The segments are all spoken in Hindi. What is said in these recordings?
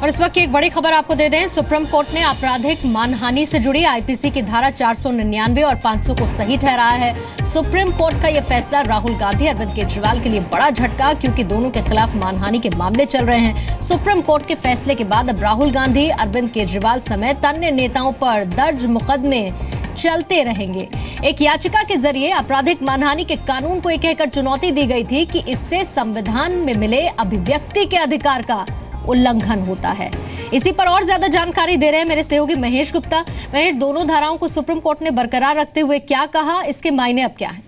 और इस वक्त की एक बड़ी खबर आपको दे दें, सुप्रीम कोर्ट ने आपराधिक मानहानि से जुड़ी आईपीसी की धारा 499 और 500 को सही ठहराया है। सुप्रीम कोर्ट का यह फैसला राहुल गांधी, अरविंद केजरीवाल के लिए बड़ा झटका, क्योंकि दोनों के खिलाफ मानहानि के मामले चल रहे हैं। सुप्रीम कोर्ट के फैसले के बाद अब राहुल गांधी, अरविंद केजरीवाल समेत अन्य नेताओं पर दर्ज मुकदमे चलते रहेंगे। एक याचिका के जरिए आपराधिक मानहानि के कानून को एक कहकर चुनौती दी गई थी कि इससे संविधान में मिले अभिव्यक्ति के अधिकार का उल्लंघन होता है। इसी पर और ज्यादा जानकारी दे रहे हैं मेरे सहयोगी महेश गुप्ता। महेश, दोनों धाराओं को सुप्रीम कोर्ट ने बरकरार रखते हुए क्या कहा, इसके मायने अब क्या है?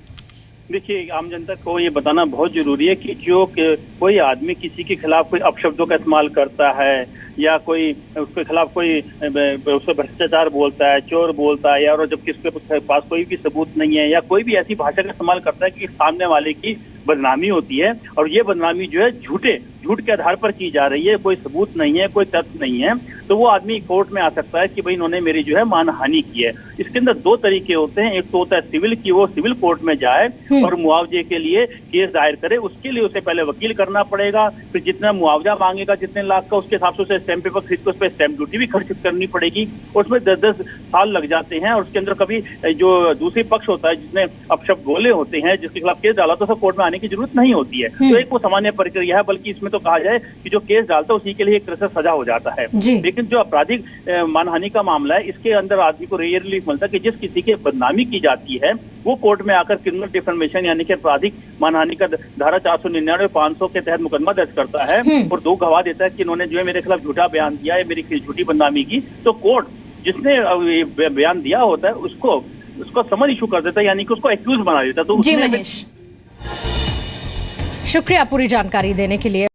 देखिए, आम जनता को ये बताना बहुत जरूरी है कि जो कोई आदमी किसी के खिलाफ कोई अपशब्दों का इस्तेमाल करता है या कोई उसके खिलाफ कोई उसको भ्रष्टाचार बोलता है, चोर बोलता है, या और जबकि उसके पास कोई भी सबूत नहीं है, या कोई भी ऐसी भाषा का इस्तेमाल करता है कि सामने वाले की बदनामी होती है, और ये बदनामी जो है झूठ के आधार पर की जा रही है, कोई सबूत नहीं है, कोई तथ्य नहीं है, तो वो आदमी कोर्ट में आ सकता है कि भाई इन्होंने मेरी जो है मानहानि की है। इसके अंदर दो तरीके होते हैं। एक तो होता है सिविल, की वो सिविल कोर्ट में जाए और मुआवजे के लिए केस दायर करे। उसके लिए उसे पहले वकील करना पड़ेगा, फिर जितना मुआवजा मांगेगा जितने लाख का, उसके हिसाब से उसे स्टैंप पेपर खरीद कर उस पर स्टैंप ड्यूटी भी खर्च करनी पड़ेगी। उसमें 10-10 साल लग जाते हैं, और उसके अंदर कभी जो दूसरी पक्ष होता है जिसने अपशब्द बोले होते हैं, जिसके खिलाफ केस डाला, तो सब कोर्ट में आने की जरूरत नहीं होती है। तो एक वो सामान्य प्रक्रिया है, बल्कि इसमें तो कहा जाए कि जो केस डालता है उसी के लिए एक तरह से सजा हो जाता है। लेकिन जो आपराधिक मानहानि का मामला है, इसके अंदर आदमी को रेयर रिलीफ मिलता है कि जिस किसी की बदनामी की जाती है वो कोर्ट में आकर क्रिमिनल डिफेमेशन यानी कि आपराधिक मानहानि का धारा 499 और 500 के तहत मुकदमा दर्ज करता है और दो गवाह देता है कि इन्होंने जो है मेरे खिलाफ झूठा बयान दिया है, मेरी झूठी बदनामी की। तो कोर्ट जिसने बयान दिया होता है उसको समन इशू कर देता है, यानी कि उसको एक्यूज बना देता है। तो जी महेश, शुक्रिया पूरी जानकारी देने के लिए।